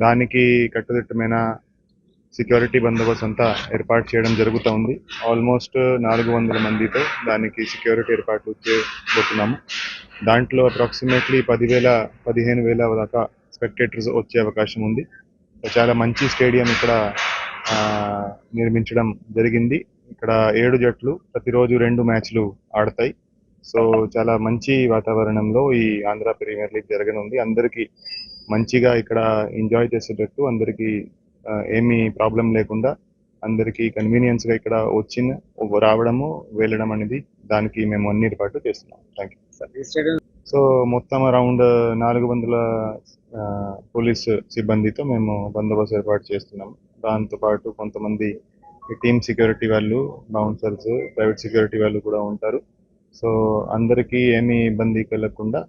దానికి కట్టుదిట్టమైన సెక్యూరిటీ బందోబస్తు అంతా ఏర్పాటు చేయడం జరుగుతూ ఉంది. ఆల్మోస్ట్ 400 మందితో దానికి సెక్యూరిటీ ఏర్పాట్లు చేయబోతున్నాము. దాంట్లో అప్రాక్సిమేట్లీ 10,000-15,000 దాకా స్పెక్టేటర్స్ వచ్చే అవకాశం ఉంది. చాలా మంచి స్టేడియం ఇక్కడ నిర్మించడం జరిగింది. ఇక్కడ 7 జట్లు ప్రతిరోజు 2 మ్యాచ్లు ఆడతాయి. సో చాలా మంచి వాతావరణంలో ఈ ఆంధ్ర ప్రీమియర్ లీగ్ జరగనుంది. అందరికీ మంచిగా ఇక్కడ ఎంజాయ్ చేసేటట్టు, అందరికీ ఏమీ ప్రాబ్లం లేకుండా, అందరికీ కన్వీనియన్స్గా ఇక్కడ రావడము వెళ్ళడం అనేది దానికి మేము అన్ని ఏర్పాట్లు చేస్తున్నాం. Thank you. సో మొత్తం అరౌండ్ 400 పోలీస్ సిబ్బందితో మేము బందోబస్తు ఏర్పాటు చేస్తున్నాము. దాంతోపాటు కొంతమంది టీమ్ సెక్యూరిటీ వాళ్ళు, బౌన్సర్స్, ప్రైవేట్ సెక్యూరిటీ వాళ్ళు కూడా ఉంటారు. సో అందరికీ ఏమీ ఇబ్బంది కలగకుండా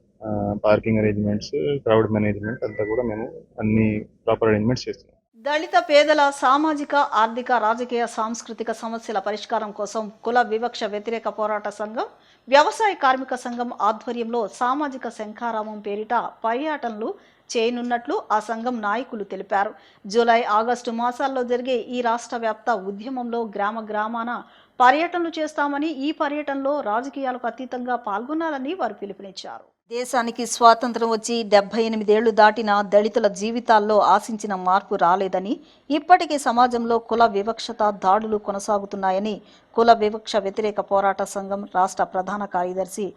పార్కింగ్ అరేంజ్మెంట్స్, క్రౌడ్ మేనేజ్మెంట్ అంతా కూడా మేము అన్ని ప్రాపర్ అరేంజ్మెంట్స్ చేస్తున్నాం. దళిత పేదల సామాజిక, ఆర్థిక, రాజకీయ, సాంస్కృతిక సమస్యల పరిష్కారం కోసం కుల వివక్ష వ్యతిరేక పోరాట సంఘం, వ్యవసాయ కార్మిక సంఘం ఆధ్వర్యంలో సామాజిక శంఖారామం పేరిట పర్యటనలు చేయనున్నట్లు ఆ సంఘం నాయకులు తెలిపారు. జూలై, ఆగస్టు మాసాల్లో జరిగే ఈ రాష్ట్ర వ్యాప్త ఉద్యమంలో గ్రామ గ్రామాన పర్యటనలు చేస్తామని, ఈ పర్యటనలో రాజకీయాలకు అతీతంగా పాల్గొనాలని వారు పిలుపునిచ్చారు. దేశానికి స్వాతంత్రం వచ్చి 78 ఏళ్లు దాటిన దళితుల జీవితాల్లో ఆశించిన మార్పు రాలేదని, ఇప్పటికీ సమాజంలో కుల వివక్షత దాడులు కొనసాగుతున్నాయని కుల వివక్ష వ్యతిరేక పోరాట సంఘం రాష్ట్ర ప్రధాన కార్యదర్శి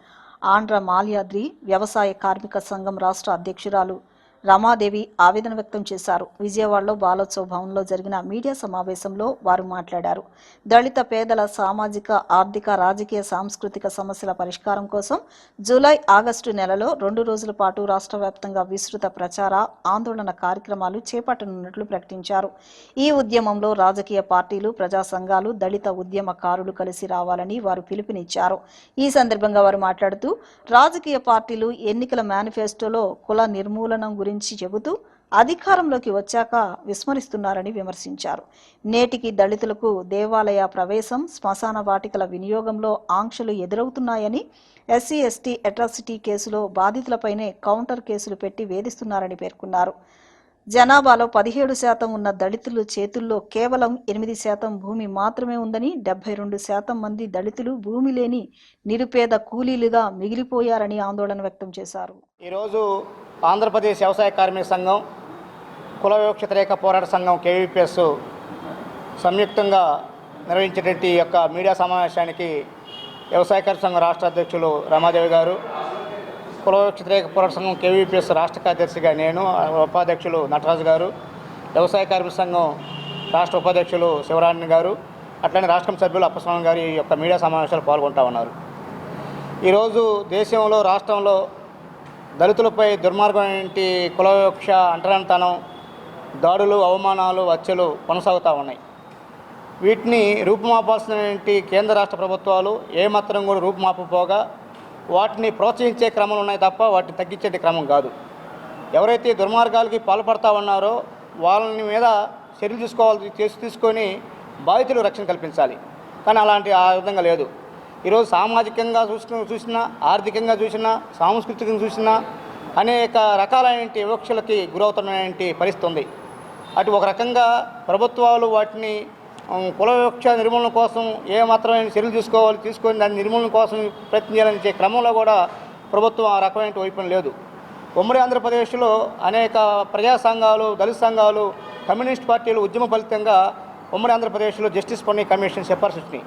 ఆంధ్ర మాల్యాద్రి, వ్యవసాయ కార్మిక సంఘం రాష్ట్ర అధ్యక్షురాలు రమాదేవి ఆవేదన వ్యక్తం చేశారు. విజయవాడలో బాలోత్సవ భవన్లో జరిగిన మీడియా సమావేశంలో వారు మాట్లాడారు. దళిత పేదల సామాజిక, ఆర్థిక, రాజకీయ, సాంస్కృతిక సమస్యల పరిష్కారం కోసం జూలై, ఆగస్టు నెలలో 2 రోజుల పాటు రాష్ట్ర వ్యాప్తంగా విస్తృత ప్రచార, ఆందోళన కార్యక్రమాలు చేపట్టనున్నట్లు ప్రకటించారు. ఈ ఉద్యమంలో రాజకీయ పార్టీలు, ప్రజా సంఘాలు, దళిత ఉద్యమకారులు కలిసి రావాలని వారు పిలుపునిచ్చారు. ఈ సందర్భంగా వారు మాట్లాడుతూ రాజకీయ పార్టీలు ఎన్నికల మేనిఫెస్టోలో కుల నిర్మూలనం గురించి చెబుతూ అధికారంలోకి వచ్చాక విస్మరిస్తున్నారని విమర్శించారు. నేటికి దళితులకు దేవాలయ ప్రవేశం, శ్మశాన వాటికల వినియోగంలో ఆంక్షలు ఎదురవుతున్నాయని, ఎస్సీ, ఎస్టీ అట్రాసిటీ కేసులో బాధితులపైనే కౌంటర్ కేసులు పెట్టి వేధిస్తున్నారని పేర్కొన్నారు. జనాభాలో 17% ఉన్న దళితుల చేతుల్లో కేవలం 8% భూమి మాత్రమే ఉందని, 72% మంది దళితులు భూమి లేని నిరుపేద కూలీలుగా మిగిలిపోయారని ఆందోళన వ్యక్తం చేశారు. ఈరోజు ఆంధ్రప్రదేశ్ వ్యవసాయ కార్మిక సంఘం, కుల వివక్ష వ్యతిరేక పోరాట సంఘం కేవీపీఎస్ సంయుక్తంగా నిర్వహించేటువంటి యొక్క మీడియా సమావేశానికి వ్యవసాయ కార్మిక సంఘం రాష్ట్ర అధ్యక్షులు రమాదేవి గారు, కుల వివక్ష వ్యతిరేక పోరాట సంఘం కేవీపీఎస్ రాష్ట్ర కార్యదర్శిగా నేను, ఉపాధ్యక్షులు నటరాజు గారు, వ్యవసాయ కార్మిక సంఘం రాష్ట్ర ఉపాధ్యక్షులు శివరాణి గారు, అట్లనే రాష్ట్ర సభ్యులు అప్పస్వామి గారు ఈ యొక్క మీడియా సమావేశాలు పాల్గొంటూ ఉన్నారు. ఈరోజు దేశంలో, రాష్ట్రంలో దళితులపై దుర్మార్గమైన కుల వివక్ష, అంటరానితనం, దాడులు, అవమానాలు, హత్యలు కొనసాగుతూ ఉన్నాయి. వీటిని రూపుమాపాల్సినటువంటి కేంద్ర రాష్ట్ర ప్రభుత్వాలు ఏమాత్రం కూడా రూపుమాపపోగా వాటిని ప్రోత్సహించే క్రమాలు ఉన్నాయి తప్ప వాటిని తగ్గించే క్రమం కాదు. ఎవరైతే దుర్మార్గాలకి పాల్పడతా ఉన్నారో వాళ్ళని మీద చర్యలు తీసుకొని బాధితులకు రక్షణ కల్పించాలి. కానీ ఆ విధంగా లేదు. ఈరోజు సామాజికంగా చూసినా, ఆర్థికంగా చూసినా, సాంస్కృతికంగా చూసినా అనేక రకాలైన వివక్షలకి గురవుతున్నటువంటి పరిస్థితి ఉంది. అటు ఒక రకంగా ప్రభుత్వాలు వాటిని కుల వివక్ష నిర్మూలన కోసం ఏమాత్రమైన చర్యలు తీసుకొని దాని నిర్మూలన కోసం ప్రయత్నం చేయాలనే క్రమంలో కూడా ప్రభుత్వం ఆ రకమైన వైపు లేదు. ఉమ్మడి ఆంధ్రప్రదేశ్లో అనేక ప్రజా సంఘాలు, దళిత సంఘాలు, కమ్యూనిస్ట్ పార్టీలు ఉద్యమ ఫలితంగా ఉమ్మడి ఆంధ్రప్రదేశ్లో జస్టిస్ పన్నీ కమిషన్ సిఫార్సు వచ్చినాయి.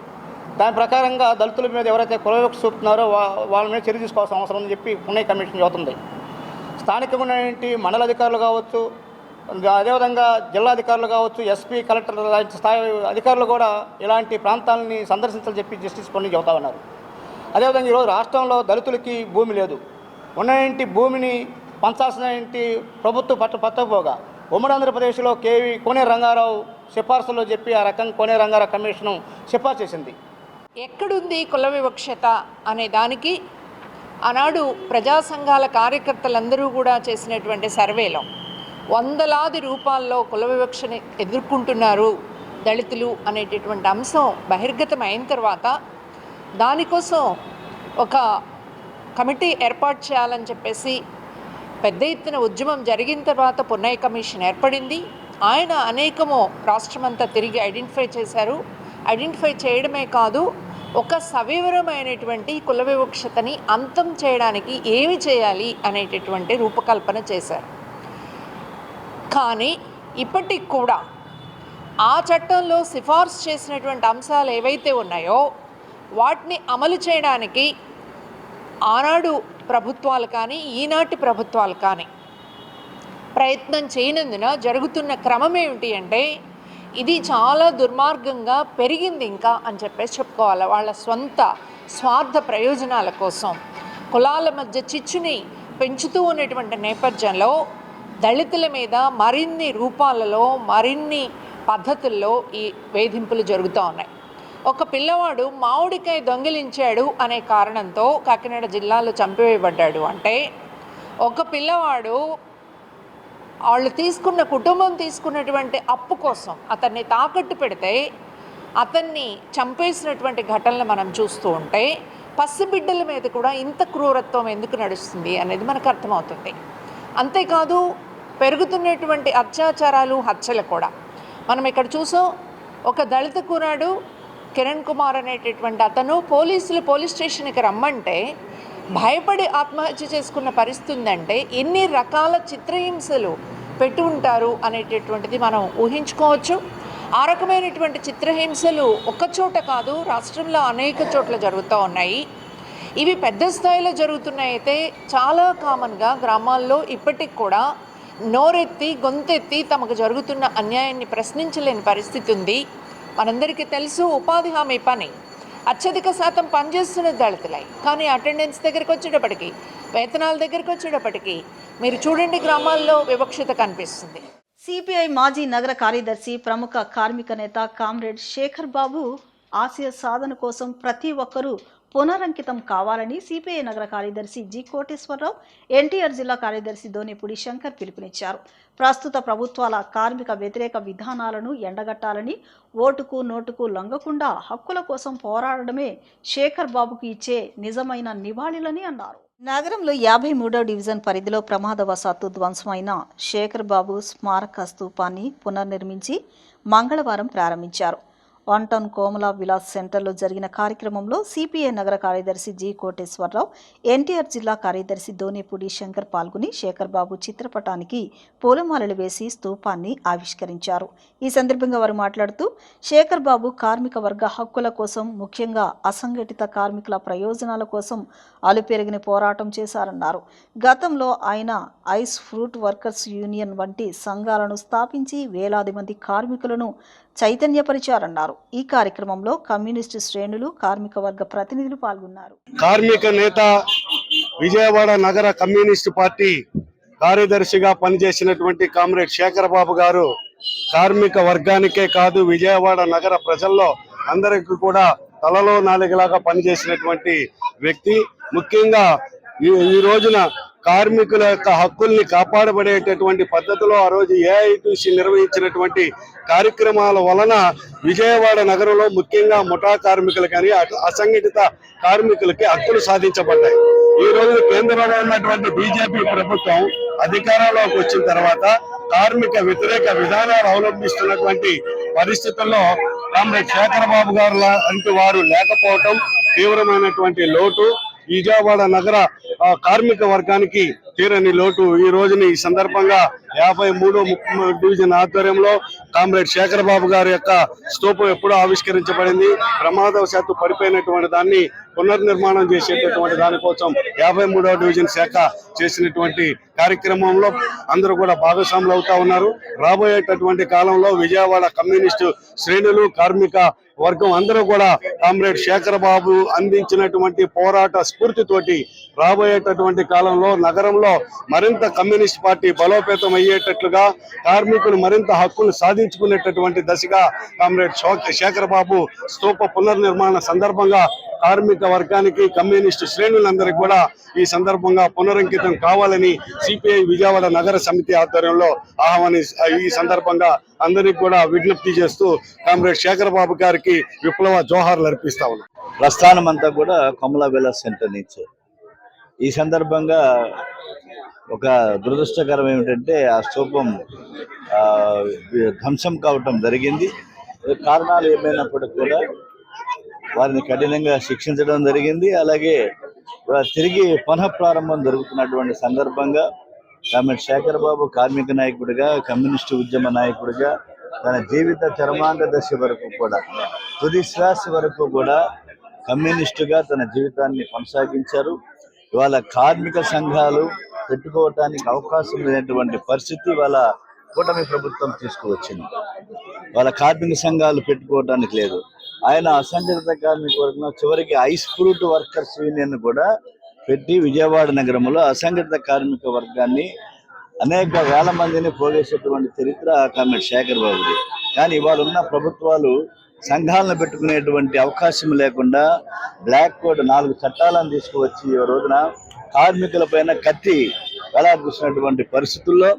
దాని ప్రకారంగా దళితుల మీద ఎవరైతే కుల వివక్ష చూపుతున్నారో వాళ్ళ మీద చర్య తీసుకోవాల్సిన అవసరం అని చెప్పి పుణ్య కమిషన్ చెబుతుంది. స్థానికంగా ఉన్నటువంటి మండల అధికారులు కావచ్చు, అదేవిధంగా జిల్లా అధికారులు కావచ్చు, ఎస్పీ, కలెక్టర్ స్థాయి అధికారులు కూడా ఇలాంటి ప్రాంతాలని సందర్శించాలని చెప్పి జస్టిస్ పన్నీ చెబుతా ఉన్నారు. అదేవిధంగా ఈరోజు రాష్ట్రంలో దళితులకి భూమి లేదు. ఉన్నటువంటి భూమిని పంచాల్సిన ప్రభుత్వ పట్టకపోగా ఉమ్మడి ఆంధ్రప్రదేశ్లో కోనేరు రంగారావు సిఫార్సులో చెప్పి ఆ రకంగా కోనేరు రంగారావు కమిషను సిఫార్సు చేసింది. ఎక్కడుంది కుల వివక్షత అనే దానికి ఆనాడు ప్రజా సంఘాల కార్యకర్తలందరూ కూడా చేసినటువంటి సర్వేలో వందలాది రూపాల్లో కుల వివక్షని ఎదుర్కొంటున్నారు దళితులు అనేటటువంటి అంశం బహిర్గతం అయిన తర్వాత దానికోసం ఒక కమిటీ ఏర్పాటు చేయాలని చెప్పేసి పెద్ద ఎత్తున ఉద్యమం జరిగిన తర్వాత పున్నయ్య కమిషన్ ఏర్పడింది. ఆయన అనేకమో రాష్ట్రమంతా తిరిగి ఐడెంటిఫై చేశారు. ఐడెంటిఫై చేయడమే కాదు, ఒక సవివరమైనటువంటి కుల వివక్షతని అంతం చేయడానికి ఏమి చేయాలి అనేటటువంటి రూపకల్పన చేశారు. కానీ ఇప్పటికి కూడా ఆ చట్టంలో సిఫార్సు చేసినటువంటి అంశాలు ఏవైతే ఉన్నాయో వాటిని అమలు చేయడానికి ఆనాడు ప్రభుత్వాలు కానీ ఈనాటి ప్రభుత్వాలు కానీ ప్రయత్నం చేయనందున జరుగుతున్న క్రమం ఏమిటి అంటే ఇది చాలా దుర్మార్గంగా పెరిగింది ఇంకా అని చెప్పేసి చెప్పుకోవాలి. వాళ్ళ స్వంత స్వార్థ ప్రయోజనాల కోసం కులాల మధ్య చిచ్చుని పెంచుతూ ఉన్నటువంటి నేపథ్యంలో దళితుల మీద మరిన్ని రూపాలలో మరిన్ని పద్ధతుల్లో ఈ వేధింపులు జరుగుతూ ఉన్నాయి. ఒక పిల్లవాడు మామిడికాయ దొంగిలించాడు అనే కారణంతో కాకినాడ జిల్లాలో చంపివేయబడ్డాడు. అంటే ఒక పిల్లవాడు వాళ్ళు కుటుంబం తీసుకున్నటువంటి అప్పు కోసం అతన్ని తాకట్టు పెడితే అతన్ని చంపేసినటువంటి ఘటనలు మనం చూస్తూ ఉంటే పసిబిడ్డల మీద కూడా ఇంత క్రూరత్వం ఎందుకు నడుస్తుంది అనేది మనకు అర్థమవుతుంది. అంతేకాదు పెరుగుతున్నటువంటి అత్యాచారాలు, హత్యలు కూడా మనం ఇక్కడ చూసాం. ఒక దళిత కుర్రాడు కిరణ్ కుమార్ అనేటటువంటి అతను పోలీస్ స్టేషన్కి రమ్మంటే భయపడి ఆత్మహత్య చేసుకున్న పరిస్థితి ఉందంటే ఎన్ని రకాల చిత్రహింసలు పెట్టి ఉంటారు అనేటటువంటిది మనం ఊహించుకోవచ్చు. ఆ రకమైనటువంటి చిత్రహింసలు ఒక్కచోట కాదు, రాష్ట్రంలో అనేక చోట్ల జరుగుతూ ఉన్నాయి. ఇవి పెద్ద స్థాయిలో జరుగుతున్నాయితే చాలా కామన్గా గ్రామాల్లో ఇప్పటికి కూడా నోరెత్తి గొంతెత్తి తమకు జరుగుతున్న అన్యాయాన్ని ప్రశ్నించలేని పరిస్థితి ఉంది. మనందరికీ తెలుసు, ఉపాధి హామీ పని అత్యధిక శాతం పనిచేస్తున్న దళితులై, కానీ అటెండెన్స్ దగ్గరికి వచ్చేటప్పటికి, వేతనాల దగ్గరికి వచ్చేటప్పటికి మీరు చూడండి గ్రామాల్లో వివక్షత కనిపిస్తుంది. సిపిఐ మాజీ నగర కార్యదర్శి, ప్రముఖ కార్మిక నేత కామ్రేడ్ శేఖర్ బాబు ఆశయ సాధన కోసం ప్రతి ఒక్కరూ పునరంకితం కావాలని సిపిఐ నగర కార్యదర్శి జి కోటేశ్వరరావు, ఎన్టీఆర్ జిల్లా కార్యదర్శి దోనేపూడి శంకర్ పిలుపునిచ్చారు. ప్రస్తుత ప్రభుత్వాల కార్మిక వ్యతిరేక విధానాలను ఎండగట్టాలని, ఓటుకు నోటుకు లొంగకుండా హక్కుల కోసం పోరాడడమే శేఖర్ బాబుకు ఇచ్చే నిజమైన నివాళులని అన్నారు. నగరంలో 53వ డివిజన్ పరిధిలో ప్రమాదవశాత్తు ధ్వంసమైన శేఖర్ బాబు స్మారక స్తూపాన్ని పునర్నిర్మించి మంగళవారం ప్రారంభించారు. 1 టౌన్ కోమల విలాస్ సెంటర్లో జరిగిన కార్యక్రమంలో సిపిఐ నగర కార్యదర్శి జి కోటేశ్వరరావు, ఎన్టీఆర్ జిల్లా కార్యదర్శి దోనేపూడి శంకర్ పాల్గొని శేఖర్ బాబు చిత్రపటానికి పూలమాలలు వేసి స్తూపాన్ని ఆవిష్కరించారు. ఈ సందర్భంగా వారు మాట్లాడుతూ శేఖర్ బాబు కార్మిక వర్గ హక్కుల కోసం, ముఖ్యంగా అసంఘటిత కార్మికుల ప్రయోజనాల కోసం అలుపెరిగిన పోరాటం చేశారన్నారు. గతంలో ఆయన ఐస్ ఫ్రూట్ వర్కర్స్ యూనియన్ వంటి సంఘాలను స్థాపించి వేలాది మంది కార్మికులను చైతన్యపరిచారన్నారు. ఈ కార్యక్రమంలో కమ్యూనిస్టు శ్రేణులు, కార్మిక వర్గ ప్రతినిధులు పాల్గొన్నారు. కార్మిక నేత, విజయవాడ నగర కమ్యూనిస్టు పార్టీ కార్యదర్శిగా పనిచేసినటువంటి కామ్రేడ్ శేఖర్ బాబు గారు కార్మిక వర్గానికే కాదు, విజయవాడ నగర ప్రజల్లో అందరికీ కూడా తలలో నాలుగులాగా పనిచేసినటువంటి వ్యక్తి. ముఖ్యంగా ఈ రోజున కార్మికుల యొక్క హక్కుల్ని కాపాడబడేటటువంటి పద్ధతిలో ఆ రోజు ఏఐటీసీ నిర్వహించినటువంటి కార్యక్రమాల వలన విజయవాడ నగరంలో ముఖ్యంగా ముఠా కార్మికులు కానీ అసంఘటిత కార్మికులకి హక్కులు సాధించబడ్డాయి. ఈ రోజు కేంద్రంలో ఉన్నటువంటి బీజేపీ ప్రభుత్వం అధికారంలోకి వచ్చిన తర్వాత కార్మిక వ్యతిరేక విధానాలు అవలంబిస్తున్నటువంటి పరిస్థితుల్లో కామ్రేడ్ శేఖర్ బాబు గారు లాంటి వారు లేకపోవటం తీవ్రమైనటువంటి లోటు, విజయవాడ నగర కార్మిక వర్గానికి తీరని లోటు. ఈ రోజున ఈ సందర్భంగా 53వ డివిజన్ ఆధ్వర్యంలో కామ్రేడ్ శేఖర్ బాబు గారి యొక్క స్తూపం ఎప్పుడో ఆవిష్కరించబడింది. ప్రమాదవశాత్తు పడిపోయినటువంటి దాన్ని పునర్నిర్మాణం చేసేటటువంటి దానికోసం 53వ డివిజన్ శాఖ చేసినటువంటి కార్యక్రమంలో అందరూ కూడా భాగస్వాములు అవుతా ఉన్నారు. రాబోయేటటువంటి కాలంలో విజయవాడ కమ్యూనిస్టు శ్రేణులు, కార్మిక వర్గం అందరూ కూడా కామ్రేడ్ శేఖర్ బాబు అందించినటువంటి పోరాట స్ఫూర్తితోటి రాబోయేటటువంటి కాలంలో నగరంలో మరింత కమ్యూనిస్ట్ పార్టీ బలోపేతం అయ్యేటట్లుగా, కార్మికులు మరింత హక్కులు సాధించుకునేటటువంటి దశగా కామ్రేడ్ శేఖర్ బాబు స్తూప పునర్నిర్మాణ సందర్భంగా కార్మిక వర్గానికి, కమ్యూనిస్టు శ్రేణులందరికీ కూడా ఈ సందర్భంగా పునరంకితం కావాలని సిపిఐ విజయవాడ నగర సమితి ఆధ్వర్యంలో ఈ సందర్భంగా అందరికీ కూడా విజ్ఞప్తి చేస్తూ కామ్రేడ్ శేఖర్ బాబు గారికి విప్లవ జోహార్లు అర్పిస్తా ఉన్నాం. ప్రస్థానం అంతా కూడా కమలా విలాస్ సెంటర్ నుంచి. ఈ సందర్భంగా ఒక దురదృష్టకరం ఏమిటంటే ఆ స్తూపం ధ్వంసం కావటం జరిగింది. కారణాలు ఏమైనప్పటికీ కూడా వారిని కఠినంగా శిక్షించడం జరిగింది. అలాగే తిరిగి పునఃప్రారంభం జరుగుతున్నటువంటి సందర్భంగా కామ్రేడ్ శేఖర్ బాబు కార్మిక నాయకుడిగా, కమ్యూనిస్టు ఉద్యమ నాయకుడిగా తన జీవిత చరమాంగ దశ వరకు కూడా, తుది శ్వాస వరకు కూడా కమ్యూనిస్టుగా తన జీవితాన్ని కొనసాగించారు. ఇవాళ కార్మిక సంఘాలు పెట్టుకోవటానికి అవకాశం లేనటువంటి పరిస్థితి వాళ్ళ కూటమి ప్రభుత్వం తీసుకువచ్చింది. వాళ్ళ కార్మిక సంఘాలు పెట్టుకోవటానికి లేదు. ఆయన అసంఘటిత కార్మిక వర్గంలో చివరికి ఐస్ ఫ్రూట్ వర్కర్స్ యూనియన్ కూడా పెట్టి విజయవాడ నగరంలో అసంఘటిత కార్మిక వర్గాన్ని అనేక వేల మందిని పోగేసేటువంటి చరిత్ర కామ్రేడ్ శేఖర్ బాబుది. కానీ ఇవాళ ఉన్న ప్రభుత్వాలు సంఘాలను పెట్టుకునేటువంటి అవకాశం లేకుండా బ్లాక్ కోడ్ 4 చట్టాలను తీసుకువచ్చి ఈ రోజున కార్మికుల పైన కత్తి వేలాడదీసినటువంటి పరిస్థితుల్లో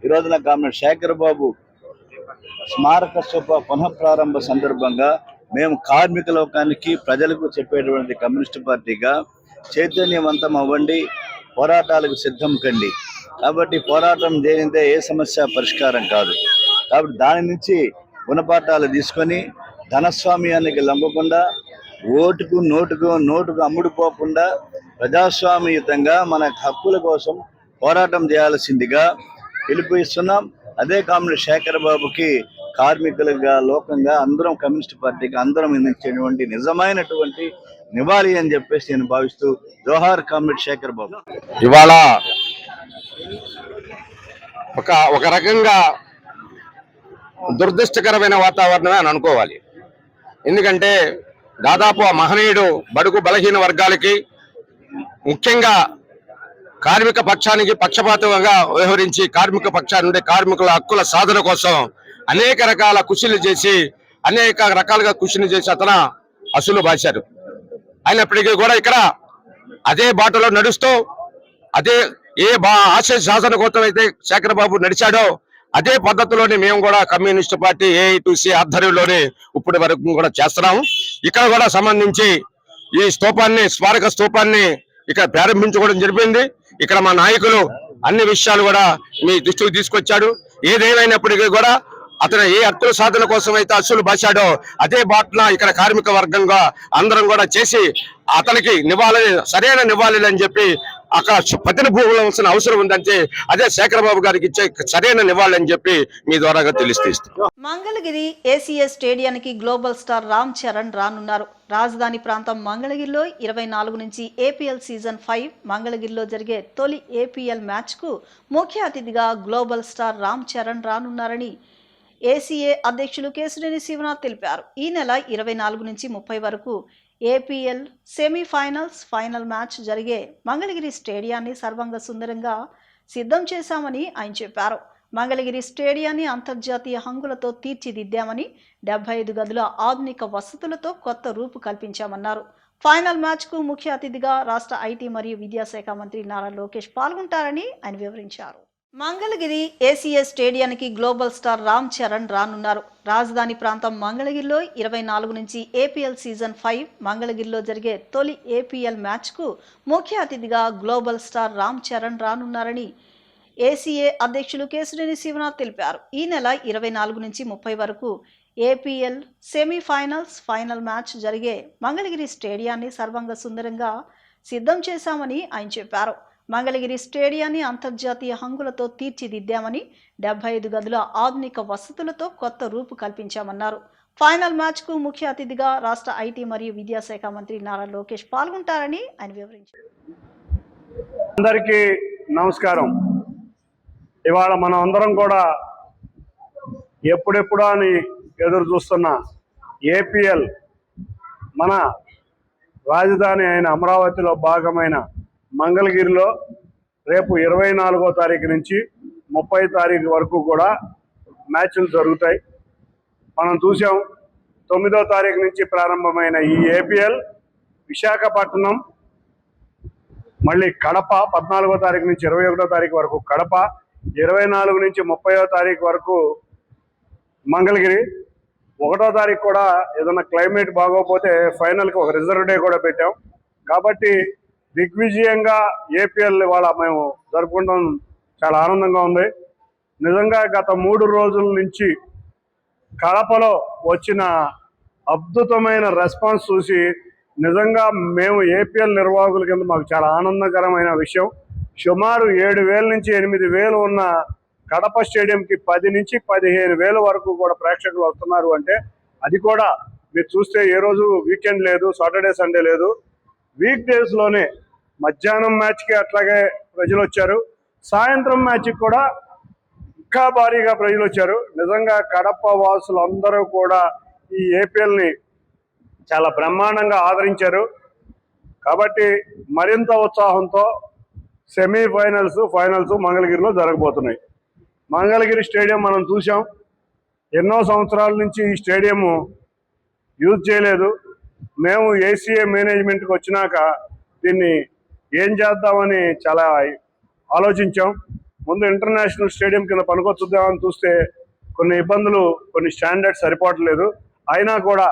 ఈ రోజున కామ్రేడ్ శేఖర్ బాబు స్మారక స్తూప పునఃప్రారంభ సందర్భంగా మేము కార్మిక లోకానికి, ప్రజలకు చెప్పేటువంటి కమ్యూనిస్టు పార్టీగా చైతన్యవంతం అవ్వండి, పోరాటాలకు సిద్ధం కండి. కాబట్టి పోరాటం చేయనిదే ఏ సమస్య పరిష్కారం కాదు. కాబట్టి దాని నుంచి గుణపాఠాలు తీసుకొని ధనస్వామ్యానికి లొంగకుండా, ఓటుకు నోటుకు అమ్ముడుపోకుండా ప్రజాస్వామ్యయుతంగా మన హక్కుల కోసం పోరాటం చేయాల్సిందిగా పిలుపునిస్తున్నాం. అదే కామ్రేడ్ శేఖర్ బాబుకి కార్మికులుగా, లోకంగా అందరం కమ్యూనిస్ట్ పార్టీకి అందరం అందించేటువంటి నిజమైనటువంటి నివాళి అని చెప్పేసి నేను భావిస్తూ జోహార్ కామ్రేడ్ శేఖర్ బాబు. ఇవాళ ఒక రకంగా దురదృష్టకరమైన వాతావరణమే అని అనుకోవాలి. ఎందుకంటే దాదాపు ఆ మహనీయుడు బడుగు బలహీన వర్గాలకి, ముఖ్యంగా కార్మిక పక్షానికి పక్షపాతంగా వ్యవహరించి కార్మిక పక్షాన్ని ఉండే కార్మికుల హక్కుల సాధన కోసం అనేక రకాల కృషిలు చేసి, అనేక రకాలుగా కృషిని చేసి అతను అసలు బాశారు. అయినప్పటికీ కూడా ఇక్కడ అదే బాటలో నడుస్తూ, అదే ఆశయ శాసన కోసం అయితే శేఖర్ బాబు నడిచాడో అదే పద్ధతిలోనే మేము కూడా కమ్యూనిస్ట్ పార్టీ ఏఐటీసీ ఆధ్వర్యంలోనే ఇప్పటి వరకు కూడా చేస్తున్నాము. ఇక్కడ కూడా సంబంధించి ఈ స్మారక స్తూపాన్ని ఇక్కడ ప్రారంభించుకోవడం జరిగింది. ఇక్కడ మా నాయకులు అన్ని విషయాలు కూడా మీ దృష్టికి తీసుకొచ్చాడు. ఏదేమైనప్పటికీ కూడా అతను ఏ హక్కుల సాధన కోసం అయితే అసలు బాశాడో అదే బాటన ఇక్కడ కార్మిక వర్గంగా అందరం కూడా చేసి అతనికి సరైన నివాళులు అని చెప్పి అక్కడ ప్రతినిధించాల్సిన అవసరం ఉందంటే అదే శేఖర్ బాబు గారికి ఇచ్చే సరైన నివాళులు అని చెప్పి మీ ద్వారా తెలియజేస్తాం. మంగళగిరి ఏసీఎస్ స్టేడియానికి గ్లోబల్ స్టార్ రామ్ చరణ్ రానున్నారు. రాజధాని ప్రాంతం మంగళగిరిలో 24 నుంచి ఏపీఎల్ సీజన్ 5 మంగళగిరిలో జరిగే తొలి ఏపీఎల్ మ్యాచ్కు ముఖ్య అతిథిగా గ్లోబల్ స్టార్ రామ్ చరణ్ రానున్నారని ఏసీఏ అధ్యక్షులు కేశినేని శివనాథ్ తెలిపారు. ఈ నెల 24 నుంచి 30 వరకు ఏపీఎల్ సెమీఫైనల్స్, ఫైనల్ మ్యాచ్ జరిగే మంగళగిరి స్టేడియాన్ని సర్వంగ సుందరంగా సిద్ధం చేశామని ఆయన చెప్పారు. మంగళగిరి స్టేడియాన్ని అంతర్జాతీయ హంగులతో తీర్చిదిద్దామని 75 గదుల ఆధునిక వసతులతో కొత్త రూపు కల్పించామన్నారు. ఫైనల్ మ్యాచ్కు ముఖ్య అతిథిగా రాష్ట్ర ఐటీ మరియు విద్యాశాఖ మంత్రి నారా లోకేష్ పాల్గొంటారని ఆయన వివరించారు. మంగళగిరి ఏసీఎస్ స్టేడియానికి గ్లోబల్ స్టార్ రామ్ చరణ్ రానున్నారు. రాజధాని ప్రాంతం మంగళగిరిలో 24 నుంచి ఏపీఎల్ సీజన్ 5 మంగళగిరిలో జరిగే తొలి ఏపీఎల్ మ్యాచ్కు ముఖ్య అతిథిగా గ్లోబల్ స్టార్ రామ్ చరణ్ రానున్నారని ఏసీఏ అధ్యక్షులు కేశినేని శివనాథ్ తెలిపారు. ఈ నెల 24 నుంచి 30 వరకు ఏపీఎల్ సెమీఫైనల్స్ ఫైనల్ మ్యాచ్ జరిగే మంగళగిరి స్టేడియాన్ని సర్వంగ సుందరంగా సిద్ధం చేశామని ఆయన చెప్పారు. మంగళగిరి స్టేడియాన్ని అంతర్జాతీయ హంగులతో తీర్చిదిద్దామని 75 గదుల ఆధునిక వసతులతో కొత్త రూపు కల్పించామన్నారు. ఫైనల్ మ్యాచ్కు ముఖ్య అతిథిగా రాష్ట్ర ఐటీ మరియు విద్యాశాఖ మంత్రి నారా లోకేష్ పాల్గొంటారని ఆయన వివరించారు. అందరికీ నమస్కారం. ఇవాళ మనం అందరం కూడా ఎప్పుడెప్పుడా అని ఎదురు చూస్తున్న ఏపీఎల్ మన రాజధాని అయిన అమరావతిలో భాగమైన మంగళగిరిలో రేపు 24వ తారీఖు నుంచి 30వ తారీఖు వరకు కూడా మ్యాచ్లు జరుగుతాయి. మనం చూసాం 9వ తారీఖు నుంచి ప్రారంభమైన ఈ ఏపీఎల్ విశాఖపట్నం, మళ్ళీ కడప 14వ తారీఖు నుంచి 21వ తారీఖు వరకు కడప, 24 నుంచి 30వ తారీఖు వరకు మంగళగిరి. 1వ తారీఖు కూడా ఏదైనా క్లైమేట్ బాగోకపోతే ఫైనల్కి ఒక రిజర్వ్ డే కూడా పెట్టాం. కాబట్టి దిగ్విజయంగా ఏపీఎల్ ఇవాళ మేము జరుపుకుంటాం. చాలా ఆనందంగా ఉంది. నిజంగా గత 3 రోజుల నుంచి కడపలో వచ్చిన అద్భుతమైన రెస్పాన్స్ చూసి నిజంగా మేము ఏపీఎల్ నిర్వాహకుల కింద మాకు చాలా ఆనందకరమైన విషయం. సుమారు 7,000 నుంచి 8,000 ఉన్న కడప స్టేడియంకి 10 నుంచి 15,000 వరకు కూడా ప్రేక్షకులు వస్తున్నారు. అంటే అది కూడా మీరు చూస్తే ఏ రోజు వీకెండ్ లేదు, సాటర్డే సండే లేదు, వీక్ డేస్లోనే మధ్యాహ్నం మ్యాచ్కి అట్లాగే ప్రజలు వచ్చారు. సాయంత్రం మ్యాచ్కి కూడా ఇంకా భారీగా ప్రజలు వచ్చారు. నిజంగా కడప వాసులు అందరూ కూడా ఈ ఏపీఎల్ని చాలా బ్రహ్మాండంగా ఆదరించారు. కాబట్టి మరింత ఉత్సాహంతో సెమీఫైనల్స్ ఫైనల్స్ మంగళగిరిలో జరగబోతున్నాయి. మంగళగిరి స్టేడియం మనం చూసాం. ఎన్నో సంవత్సరాల నుంచి ఈ స్టేడియం యూజ్ చేయలేదు. మేము ఏసీఏ మేనేజ్మెంట్కి వచ్చినాక దీన్ని ఏం చేద్దామని చాలా ఆలోచించాం. ముందు ఇంటర్నేషనల్ స్టేడియం కింద పనికొచ్చుద్దామని చూస్తే కొన్ని ఇబ్బందులు, కొన్ని స్టాండర్డ్స్ సరిపోవట్లేదు. అయినా కూడా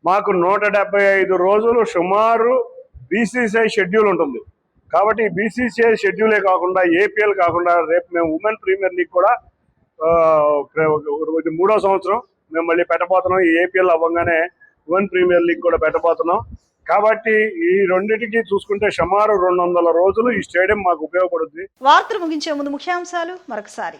మాకు 175 రోజులు సుమారు బీసీసీఐ షెడ్యూల్ ఉంటుంది. కాబట్టి బీసీసీఐ షెడ్యూలే కాకుండా ఏపీఎల్ కాకుండా రేపు మేము ఉమెన్ ప్రీమియర్ లీగ్ కూడా 3వ సంవత్సరం మేము మళ్ళీ పెట్టబోతున్నాం. ఈ ఏపీఎల్ అవ్వగానే ఉమెన్ ప్రీమియర్ లీగ్ కూడా పెట్టబోతున్నాం. కాబట్టి ఈ రెండింటికి చూసుకుంటే సుమారు 200 రోజులు ఈ స్టేడియం మాకు ఉపయోగపడుతుంది. వార్తలు ముగించే ముందు ముఖ్యాంశాలు మరొకసారి.